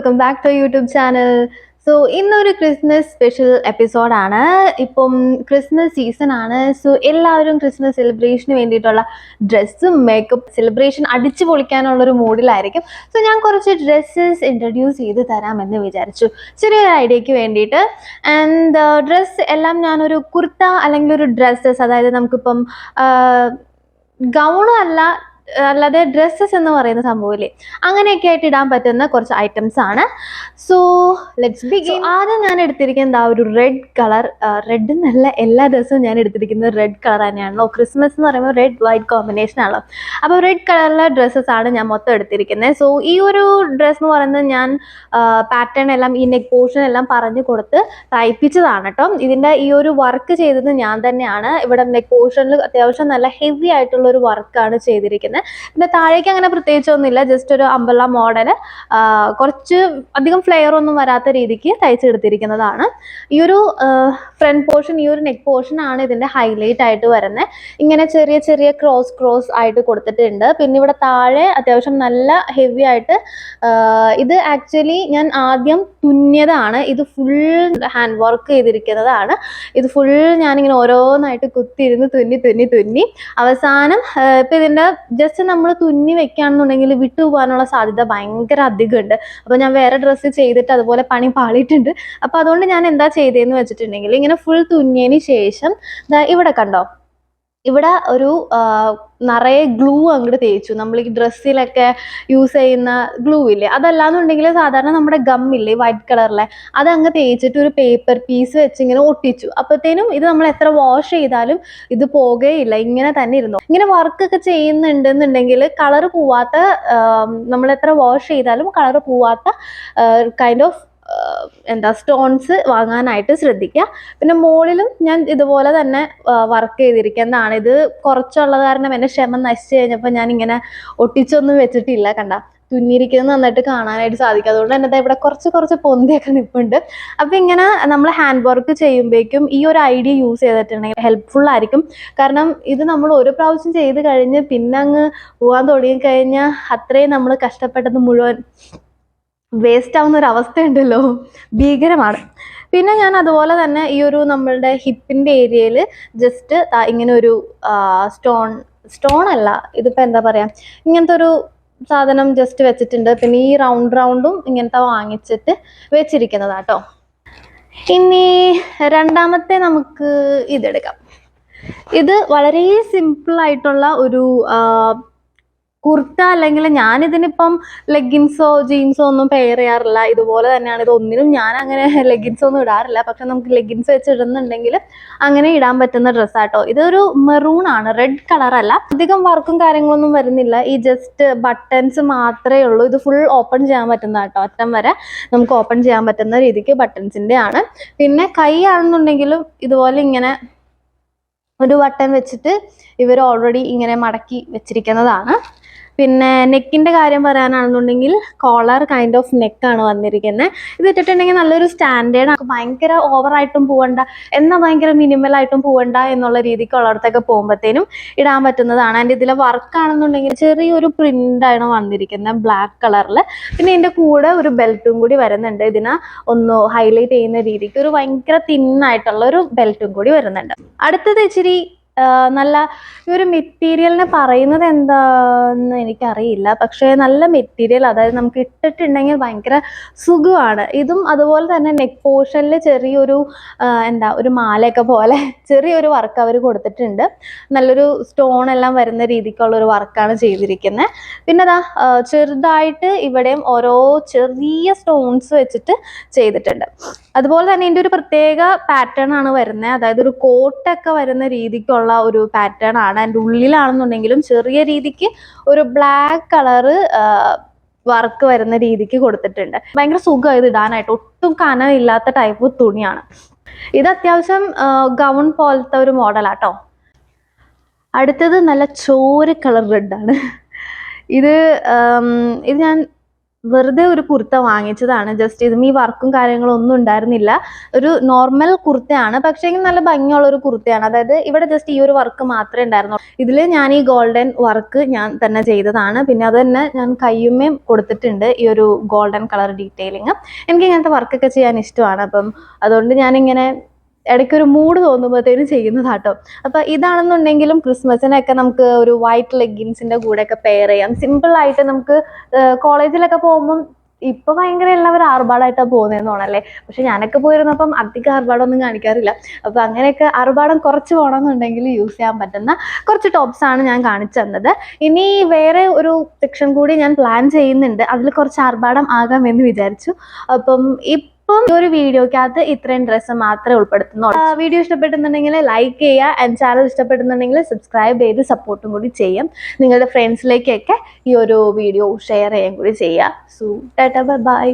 Welcome back to YouTube channel. So ഇന്നൊരു Christmas special എപ്പിസോഡാണ്. ഇപ്പം ക്രിസ്മസ് സീസൺ ആണ്. സോ എല്ലാവരും ക്രിസ്മസ് സെലിബ്രേഷന് വേണ്ടിയിട്ടുള്ള ഡ്രസ്സും മേക്കപ്പ് സെലിബ്രേഷൻ അടിച്ചു പൊളിക്കാനുള്ളൊരു മൂഡിലായിരിക്കും. സോ ഞാൻ കുറച്ച് ഡ്രസ്സസ് ഇൻട്രൊഡ്യൂസ് ചെയ്ത് തരാമെന്ന് വിചാരിച്ചു, ചെറിയൊരു ഐഡിയയ്ക്ക് വേണ്ടിയിട്ട്. ആൻഡ് ഡ്രസ്സ് എല്ലാം ഞാനൊരു കുർത്ത അല്ലെങ്കിൽ ഒരു ഡ്രസ്സസ്, അതായത് നമുക്കിപ്പം ഗൗണും അല്ലാതെ ഡ്രസ്സസ് എന്ന് പറയുന്ന സംഭവമില്ലേ, അങ്ങനെയൊക്കെ ആയിട്ട് ഇടാൻ പറ്റുന്ന കുറച്ച് ഐറ്റംസ് ആണ്. So let's begin. ആദ്യം ഞാൻ എടുത്തിരിക്കുന്നത് ഒരു റെഡ് കളർ. റെഡ് എന്നല്ല, എല്ലാ ഡ്രസ്സും ഞാൻ എടുത്തിരിക്കുന്നത് റെഡ് കളർ തന്നെയാണല്ലോ. ക്രിസ്മസ് എന്ന് പറയുമ്പോൾ റെഡ് വൈറ്റ് കോമ്പിനേഷൻ ആണല്ലോ. അപ്പോൾ റെഡ് കളറിലെ ഡ്രസ്സസ് ആണ് ഞാൻ മൊത്തം എടുത്തിരിക്കുന്നത്. സോ ഈ ഒരു ഡ്രസ്സ് എന്ന് പറയുന്നത് ഞാൻ പാറ്റേൺ എല്ലാം, ഈ നെക്ക് പോർഷൻ എല്ലാം പറഞ്ഞു കൊടുത്ത് തയ്പ്പിച്ചതാണ് കേട്ടോ. ഇതിൻ്റെ ഈ ഒരു വർക്ക് ചെയ്തത് ഞാൻ തന്നെയാണ്. ഇവിടെ നെക്ക് പോർഷനിൽ അത്യാവശ്യം നല്ല ഹെവി ആയിട്ടുള്ള ഒരു വർക്കാണ് ചെയ്തിരിക്കുന്നത്. പിന്നെ താഴേക്ക് അങ്ങനെ പ്രത്യേകിച്ചൊന്നുമില്ല, ജസ്റ്റ് ഒരു അംബ്രല്ല മോഡല്, കുറച്ച് അധികം ഫ്ലെയർ ഒന്നും വരാത്ത രീതിക്ക് തയ്ച്ചെടുത്തിരിക്കുന്നതാണ്. ഈ ഒരു ഫ്രണ്ട് പോർഷൻ, ഈ ഒരു നെക്ക് പോർഷൻ ആണ് ഇതിന്റെ ഹൈലൈറ്റ് ആയിട്ട് വരുന്നത്. ഇങ്ങനെ ചെറിയ ചെറിയ ക്രോസ് ആയിട്ട് കൊടുത്തിട്ടുണ്ട്. പിന്നെ ഇവിടെ താഴെ അത്യാവശ്യം നല്ല ഹെവി ആയിട്ട്, ഇത് ആക്ച്വലി ഞാൻ ആദ്യം തുന്നിയതാണ്. ഇത് ഫുൾ ഹാൻഡ് വർക്ക് ചെയ്തിരിക്കുന്നതാണ്. ഇത് ഫുൾ ഞാനിങ്ങനെ ഓരോന്നായിട്ട് കുത്തിയിരുന്ന് തുന്നി അവസാനം ഇപ്പം ഇതിൻ്റെ ജസ്റ്റ് നമ്മൾ തുന്നി വെക്കുകയാണെന്നുണ്ടെങ്കിൽ വിട്ടുപോകാനുള്ള സാധ്യത ഭയങ്കര അധികമുണ്ട്. അപ്പോൾ ഞാൻ വേറെ ഡ്രസ്സ് ചെയ്തിട്ട് അതുപോലെ പണി പാളിയിട്ടുണ്ട്. അപ്പോൾ അതുകൊണ്ട് ഞാൻ എന്താ ചെയ്തതെന്ന് വെച്ചിട്ടുണ്ടെങ്കിൽ, ഇങ്ങനെ ഫുൾ തുന്നിയതിന് ശേഷം ഇവിടെ കണ്ടോ, ഇവിടെ ഒരു നിറയെ ഗ്ലൂ അങ്ങോട്ട് തേച്ചു. നമ്മൾ ഈ ഡ്രസ്സിലൊക്കെ യൂസ് ചെയ്യുന്ന ഗ്ലൂ ഇല്ലേ, അതല്ലാന്നുണ്ടെങ്കിൽ സാധാരണ നമ്മുടെ ഗമ്മില്ലേ വൈറ്റ് കളറിലെ, അത് അങ്ങ് തേച്ചിട്ട് ഒരു പേപ്പർ പീസ് വെച്ച് ഇങ്ങനെ ഒട്ടിച്ചു. അപ്പോഴത്തേനും ഇത് നമ്മൾ എത്ര വാഷ് ചെയ്താലും ഇത് പോകുകയില്ല, ഇങ്ങനെ തന്നെ ഇരുന്നു. ഇങ്ങനെ വർക്കൊക്കെ ചെയ്യുന്നുണ്ടെന്നുണ്ടെങ്കിൽ കളർ പോവാത്ത, നമ്മൾ എത്ര വാഷ് ചെയ്താലും കളർ പോവാത്ത കൈൻഡ് ഓഫ് സ്റ്റോൺസ് വാങ്ങാനായിട്ട് ശ്രദ്ധിക്കുക. പിന്നെ മുകളിലും ഞാൻ ഇതുപോലെ തന്നെ വർക്ക് ചെയ്തിരിക്കുന്നതാണ്. ഇത് കുറച്ചുള്ളത് കാരണം എൻ്റെ ക്ഷമ നശിച്ചു കഴിഞ്ഞപ്പോൾ ഞാൻ ഇങ്ങനെ ഒട്ടിച്ചൊന്നും വെച്ചിട്ടില്ല. കണ്ട, തുന്നിയിരിക്കുന്നത് നന്നായിട്ട് കാണാനായിട്ട് സാധിക്കും. അതുകൊണ്ട് തന്നെ ഇവിടെ കുറച്ച് പൊന്തിയൊക്കെ നിൽപ്പുണ്ട്. അപ്പം ഇങ്ങനെ നമ്മൾ ഹാൻഡ് വർക്ക് ചെയ്യുമ്പോഴേക്കും ഈ ഒരു ഐഡിയ യൂസ് ചെയ്തിട്ടുണ്ടെങ്കിൽ ഹെൽപ്ഫുൾ ആയിരിക്കും. കാരണം ഇത് നമ്മൾ ഒരു പ്രാവശ്യം ചെയ്ത് കഴിഞ്ഞ് പിന്നെ അങ്ങ് പോകാൻ തുടങ്ങിക്കഴിഞ്ഞാൽ അത്രയും നമ്മൾ കഷ്ടപ്പെട്ടത് മുഴുവൻ വേസ്റ്റ് ആവുന്ന ഒരു അവസ്ഥയുണ്ടല്ലോ, ഭീകരമാണ്. പിന്നെ ഞാൻ അതുപോലെ തന്നെ ഈ ഒരു നമ്മളുടെ ഹിപ്പിൻ്റെ ഏരിയയിൽ ജസ്റ്റ് ഇങ്ങനെ ഒരു സ്റ്റോൺ അല്ല, ഇതിപ്പോൾ എന്താ പറയുക, ഇങ്ങനത്തെ ഒരു സാധനം ജസ്റ്റ് വെച്ചിട്ടുണ്ട്. പിന്നെ ഈ റൗണ്ടും ഇങ്ങനത്തെ വാങ്ങിച്ചിട്ട് വെച്ചിരിക്കുന്നതാട്ടോ. ഇനി രണ്ടാമത്തെ നമുക്ക് ഇതെടുക്കാം. ഇത് വളരെ സിമ്പിൾ ആയിട്ടുള്ള ഒരു കുർത്ത, അല്ലെങ്കിൽ ഞാനിതിനിപ്പം ലെഗിൻസോ ജീൻസോ ഒന്നും പെയർ ചെയ്യാറില്ല. ഇതുപോലെ തന്നെയാണ്. ഇത് ഒന്നിനും ഞാൻ അങ്ങനെ ലെഗിൻസോ ഒന്നും ഇടാറില്ല. പക്ഷെ നമുക്ക് ലെഗിൻസ് വെച്ച് ഇടുന്നുണ്ടെങ്കിൽ അങ്ങനെ ഇടാൻ പറ്റുന്ന ഡ്രസ്സാട്ടോ. ഇതൊരു മെറൂൺ ആണ്, റെഡ് കളർ അല്ല. അധികം വർക്കും കാര്യങ്ങളൊന്നും വരുന്നില്ല. ഈ ജസ്റ്റ് ബട്ടൺസ് മാത്രമേ ഉള്ളൂ. ഇത് ഫുൾ ഓപ്പൺ ചെയ്യാൻ പറ്റുന്നതാട്ടോ, അറ്റം വരെ നമുക്ക് ഓപ്പൺ ചെയ്യാൻ പറ്റുന്ന രീതിക്ക് ബട്ടൺസിൻ്റെ ആണ്. പിന്നെ കൈ ആണെന്നുണ്ടെങ്കിലും ഇതുപോലെ ഇങ്ങനെ ഒരു ബട്ടൺ വെച്ചിട്ട് ഇവർ ഓൾറെഡി ഇങ്ങനെ മടക്കി വെച്ചിരിക്കുന്നതാണ്. പിന്നെ നെക്കിൻ്റെ കാര്യം പറയാനാണെന്നുണ്ടെങ്കിൽ കോളർ കൈൻഡ് ഓഫ് നെക്കാണ് വന്നിരിക്കുന്നത്. ഇത് ഇട്ടിട്ടുണ്ടെങ്കിൽ നല്ലൊരു സ്റ്റാൻഡേർഡ്, ഭയങ്കര ഓവറായിട്ടും പോകണ്ട എന്നാൽ ഭയങ്കര മിനിമലായിട്ടും പോകണ്ട എന്നുള്ള രീതിക്കുള്ളിടത്തൊക്കെ പോകുമ്പോഴത്തേനും ഇടാൻ പറ്റുന്നതാണ്. ആൻഡ് ഇതിലെ വർക്കാണെന്നുണ്ടെങ്കിൽ ചെറിയൊരു പ്രിൻ്റാണ് വന്നിരിക്കുന്നത് ബ്ലാക്ക് കളറിൽ. പിന്നെ ഇതിൻ്റെ കൂടെ ഒരു ബെൽറ്റും കൂടി വരുന്നുണ്ട്. ഇതിനെ ഒന്ന് ഹൈലൈറ്റ് ചെയ്യുന്ന രീതിക്ക് ഒരു ഭയങ്കര തിന്നായിട്ടുള്ള ഒരു ബെൽറ്റും കൂടി വരുന്നുണ്ട്. അടുത്തത് ഇച്ചിരി നല്ല ഈ ഒരു മെറ്റീരിയലിനെ പറയുന്നത് എന്താന്ന് എനിക്കറിയില്ല, പക്ഷേ നല്ല മെറ്റീരിയൽ, അതായത് നമുക്ക് ഇട്ടിട്ടുണ്ടെങ്കിൽ ഭയങ്കര സുഖമാണ്. ഇതും അതുപോലെ തന്നെ നെക്ക് പോർഷനിൽ ചെറിയൊരു ഒരു മാലയൊക്കെ പോലെ ചെറിയൊരു വർക്ക് അവർ കൊടുത്തിട്ടുണ്ട്. നല്ലൊരു സ്റ്റോൺ എല്ലാം വരുന്ന രീതിക്കുള്ളൊരു വർക്കാണ് ചെയ്തിരിക്കുന്നത്. പിന്നെ ചെറുതായിട്ട് ഇവിടെയും ഓരോ ചെറിയ സ്റ്റോൺസ് വെച്ചിട്ട് ചെയ്തിട്ടുണ്ട്. അതുപോലെ തന്നെ ഇതിൻ്റെ ഒരു പ്രത്യേക പാറ്റേൺ ആണ് വരുന്നത്, അതായത് ഒരു കോട്ടൊക്കെ വരുന്ന രീതിക്കുള്ള ഒരു പാറ്റേൺ ആണ്. അതിൻ്റെ ഉള്ളിലാണെന്നുണ്ടെങ്കിലും ചെറിയ രീതിക്ക് ഒരു ബ്ലാക്ക് കളറ് വർക്ക് വരുന്ന രീതിക്ക് കൊടുത്തിട്ടുണ്ട്. ഭയങ്കര സുഖം ഇത് ഇടാനായിട്ട്, ഒട്ടും കനമില്ലാത്ത ടൈപ്പ് തുണിയാണ്. ഇത് അത്യാവശ്യം ഗൗൺ പോലത്തെ ഒരു മോഡലാട്ടോ. അടുത്തത് നല്ല ചോര കളർ റെഡാണ്. ഇത് ഞാൻ വെറുതെ ഒരു കുർത്ത വാങ്ങിച്ചതാണ്. ജസ്റ്റ് ഇതും ഈ വർക്കും കാര്യങ്ങളും ഒന്നും ഉണ്ടായിരുന്നില്ല. ഒരു നോർമൽ കുർത്തയാണ്, പക്ഷേ നല്ല ഭംഗിയുള്ള ഒരു കുർത്തയാണ്. അതായത് ഇവിടെ ജസ്റ്റ് ഈ ഒരു വർക്ക് മാത്രമേ ഉണ്ടായിരുന്നുള്ളൂ. ഇതിൽ ഞാൻ ഈ ഗോൾഡൻ വർക്ക് ഞാൻ തന്നെ ചെയ്തതാണ്. പിന്നെ അത് തന്നെ ഞാൻ കയ്യുമ്മേം കൊടുത്തിട്ടുണ്ട് ഈ ഒരു ഗോൾഡൻ കളർ ഡീറ്റെയിലിങ്. എനിക്ക് ഇങ്ങനത്തെ വർക്കൊക്കെ ചെയ്യാൻ ഇഷ്ടമാണ്. അപ്പം അതുകൊണ്ട് ഞാനിങ്ങനെ ഇടയ്ക്കൊരു മൂഡ് തോന്നുമ്പോഴത്തേനും ചെയ്യുന്നതാട്ടോ. അപ്പോൾ ഇതാണെന്നുണ്ടെങ്കിലും ക്രിസ്മസിനൊക്കെ നമുക്ക് ഒരു വൈറ്റ് ലെഗിൻസിൻ്റെ കൂടെയൊക്കെ പെയർ ചെയ്യാം. സിമ്പിളായിട്ട് നമുക്ക് കോളേജിലൊക്കെ പോകുമ്പം ഇപ്പൊ ഭയങ്കര എല്ലാവരും ആർഭാടായിട്ടാണ് പോകുന്നതെന്ന് തോന്നല്ലേ. പക്ഷെ ഞാനൊക്കെ പോയിരുന്നപ്പം അധികം ആർഭാടമൊന്നും കാണിക്കാറില്ല. അപ്പൊ അങ്ങനെയൊക്കെ ആർഭാടം കുറച്ച് പോകണമെന്നുണ്ടെങ്കിൽ യൂസ് ചെയ്യാൻ പറ്റുന്ന കുറച്ച് ടോപ്സ് ആണ് ഞാൻ കാണിച്ചു തന്നത്. ഇനി വേറെ ഒരു സെക്ഷൻ കൂടി ഞാൻ പ്ലാൻ ചെയ്യുന്നുണ്ട്. അതിൽ കുറച്ച് ആർഭാടം ആകാമെന്ന് വിചാരിച്ചു. അപ്പം ഇപ്പം ഈ ഒരു വീഡിയോക്കകത്ത് ഇത്രയും ഡ്രസ്സ് മാത്രമേ ഉൾപ്പെടുത്തുന്നുള്ളൂ. വീഡിയോ ഇഷ്ടപ്പെടുന്നുണ്ടെങ്കിൽ ലൈക്ക് ചെയ്യുക, ആൻഡ് ചാനൽ ഇഷ്ടപ്പെടുന്നുണ്ടെങ്കിൽ സബ്സ്ക്രൈബ് ചെയ്ത് സപ്പോർട്ടും കൂടി ചെയ്യാം. നിങ്ങളുടെ ഫ്രണ്ട്സിലേക്കൊക്കെ ഈ ഒരു വീഡിയോ ഷെയർ ചെയ്യാൻ കൂടി ചെയ്യുക. So tata bye bye.